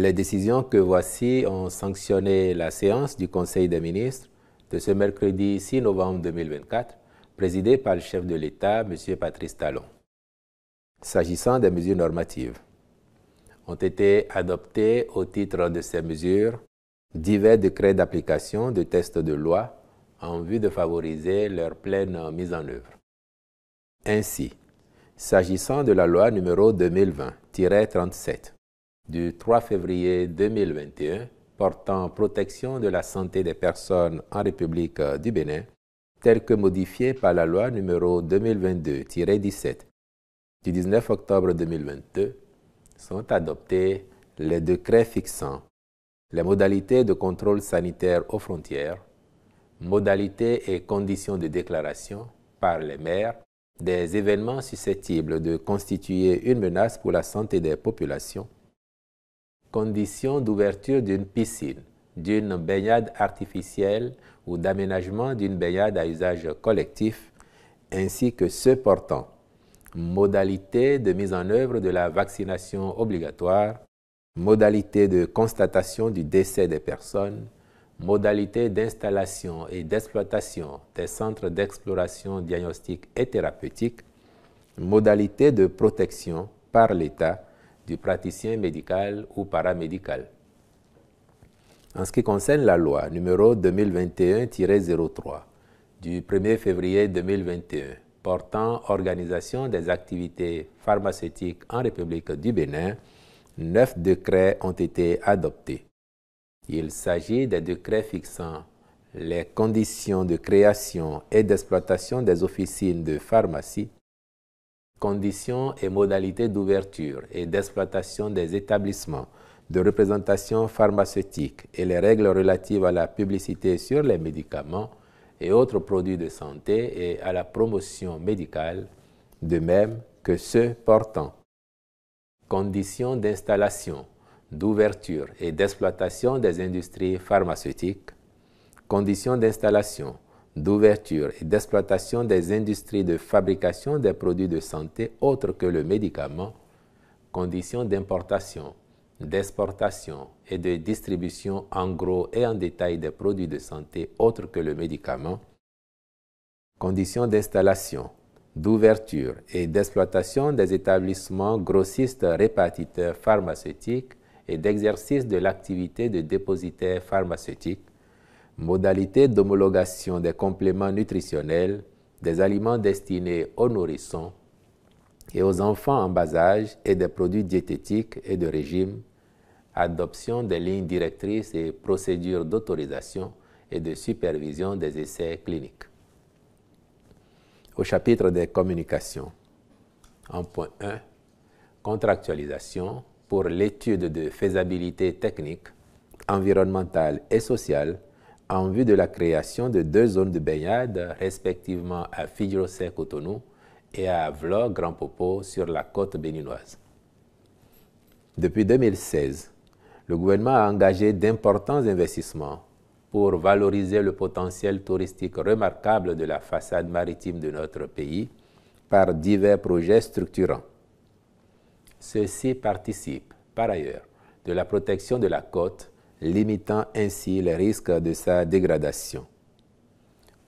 Les décisions que voici ont sanctionné la séance du Conseil des ministres de ce mercredi 6 novembre 2024, présidée par le chef de l'État, M. Patrice Talon. S'agissant des mesures normatives, ont été adoptés au titre de ces mesures divers décrets d'application de textes de loi en vue de favoriser leur pleine mise en œuvre. Ainsi, s'agissant de la loi numéro 2020-37 du 3 février 2021 portant protection de la santé des personnes en République du Bénin, telle que modifiée par la loi numéro 2022-17 du 19 octobre 2022, sont adoptés les décrets fixant les modalités de contrôle sanitaire aux frontières, modalités et conditions de déclaration par les maires des événements susceptibles de constituer une menace pour la santé des populations, conditions d'ouverture d'une piscine, d'une baignade artificielle ou d'aménagement d'une baignade à usage collectif, ainsi que ceux portant modalités de mise en œuvre de la vaccination obligatoire, modalités de constatation du décès des personnes, modalités d'installation et d'exploitation des centres d'exploration diagnostique et thérapeutique, modalités de protection par l'État du praticien médical ou paramédical. En ce qui concerne la loi numéro 2021-03 du 1er février 2021 portant organisation des activités pharmaceutiques en République du Bénin, 9 décrets ont été adoptés. Il s'agit des décrets fixant les conditions de création et d'exploitation des officines de pharmacie, conditions et modalités d'ouverture et d'exploitation des établissements de représentation pharmaceutique et les règles relatives à la publicité sur les médicaments et autres produits de santé et à la promotion médicale, de même que ceux portant conditions d'installation, d'ouverture et d'exploitation des industries pharmaceutiques, conditions d'installation, d'ouverture et d'exploitation des industries de fabrication des produits de santé autres que le médicament, conditions d'importation, d'exportation et de distribution en gros et en détail des produits de santé autres que le médicament, conditions d'installation, d'ouverture et d'exploitation des établissements grossistes répartiteurs pharmaceutiques et d'exercice de l'activité de dépositaire pharmaceutique, modalités d'homologation des compléments nutritionnels, des aliments destinés aux nourrissons et aux enfants en bas âge et des produits diététiques et de régime, adoption des lignes directrices et procédures d'autorisation et de supervision des essais cliniques. Au chapitre des communications, en point 1, contractualisation pour l'étude de faisabilité technique, environnementale et sociale en vue de la création de 2 zones de baignade, respectivement à Fidjrosset-Cotonou et à Vlore Grand Popo sur la côte béninoise. Depuis 2016, le gouvernement a engagé d'importants investissements pour valoriser le potentiel touristique remarquable de la façade maritime de notre pays par divers projets structurants. Ceux-ci participent, par ailleurs, de la protection de la côte, limitant ainsi les risques de sa dégradation.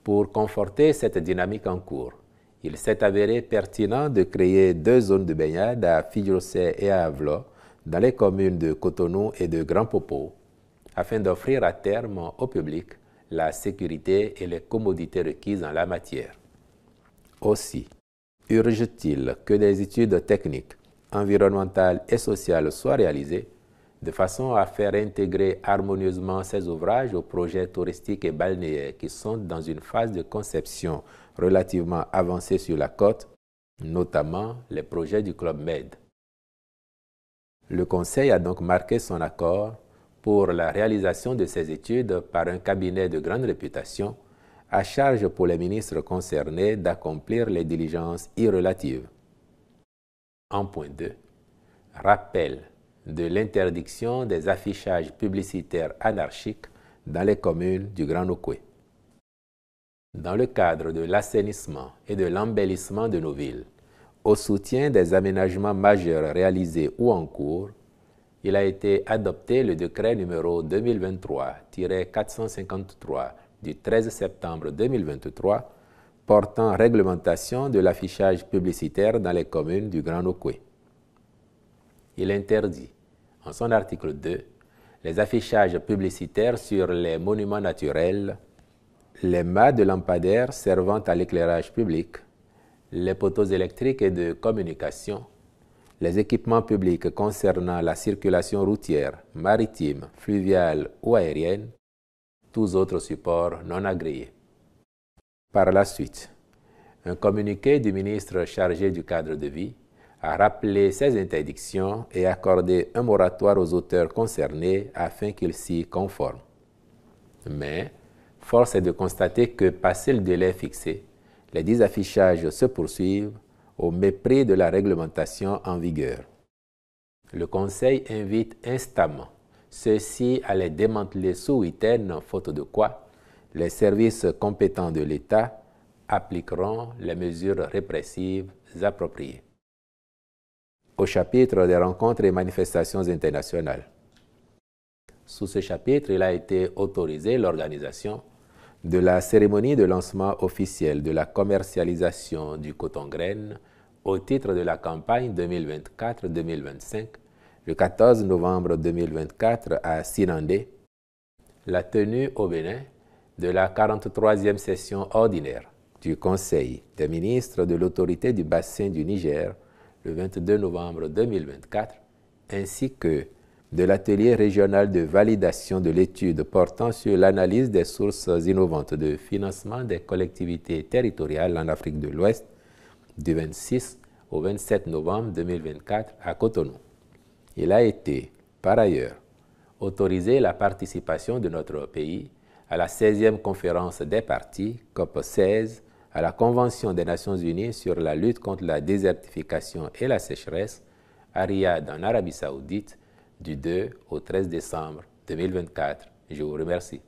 Pour conforter cette dynamique en cours, il s'est avéré pertinent de créer 2 zones de baignade à Fidjrosset et à Vlore, dans les communes de Cotonou et de Grand Popo, afin d'offrir à terme au public la sécurité et les commodités requises en la matière. Aussi, urge-t-il que des études techniques, environnementales et sociales soient réalisées de façon à faire intégrer harmonieusement ces ouvrages aux projets touristiques et balnéaires qui sont dans une phase de conception relativement avancée sur la côte, notamment les projets du Club Med. Le Conseil a donc marqué son accord pour la réalisation de ces études par un cabinet de grande réputation, à charge pour les ministres concernés d'accomplir les diligences y relatives. En point 2, rappel de l'interdiction des affichages publicitaires anarchiques dans les communes du Grand Nokoué. Dans le cadre de l'assainissement et de l'embellissement de nos villes, au soutien des aménagements majeurs réalisés ou en cours, il a été adopté le décret numéro 2023-453 du 13 septembre 2023 portant réglementation de l'affichage publicitaire dans les communes du Grand Nokoué. Il interdit, en son article 2, les affichages publicitaires sur les monuments naturels, les mâts de lampadaires servant à l'éclairage public, les poteaux électriques et de communication, les équipements publics concernant la circulation routière, maritime, fluviale ou aérienne, tous autres supports non agréés. Par la suite, un communiqué du ministre chargé du cadre de vie a rappelé ces interdictions et accordé un moratoire aux auteurs concernés afin qu'ils s'y conforment. Mais, force est de constater que, passé le délai fixé, les désaffichages se poursuivent au mépris de la réglementation en vigueur. Le Conseil invite instamment ceux-ci à les démanteler ce week-end, faute de quoi les services compétents de l'État appliqueront les mesures répressives appropriées. Au chapitre des rencontres et manifestations internationales. Sous ce chapitre, il a été autorisé l'organisation de la cérémonie de lancement officiel de la commercialisation du coton-graine au titre de la campagne 2024-2025, le 14 novembre 2024 à Sinandé, la tenue au Bénin de la 43e session ordinaire du Conseil des ministres de l'autorité du bassin du Niger, le 22 novembre 2024, ainsi que de l'atelier régional de validation de l'étude portant sur l'analyse des sources innovantes de financement des collectivités territoriales en Afrique de l'Ouest du 26 au 27 novembre 2024 à Cotonou. Il a été, par ailleurs, autorisé la participation de notre pays à la 16e conférence des parties, COP16, à la Convention des Nations Unies sur la lutte contre la désertification et la sécheresse, à Riyad en Arabie Saoudite, du 2 au 13 décembre 2024. Je vous remercie.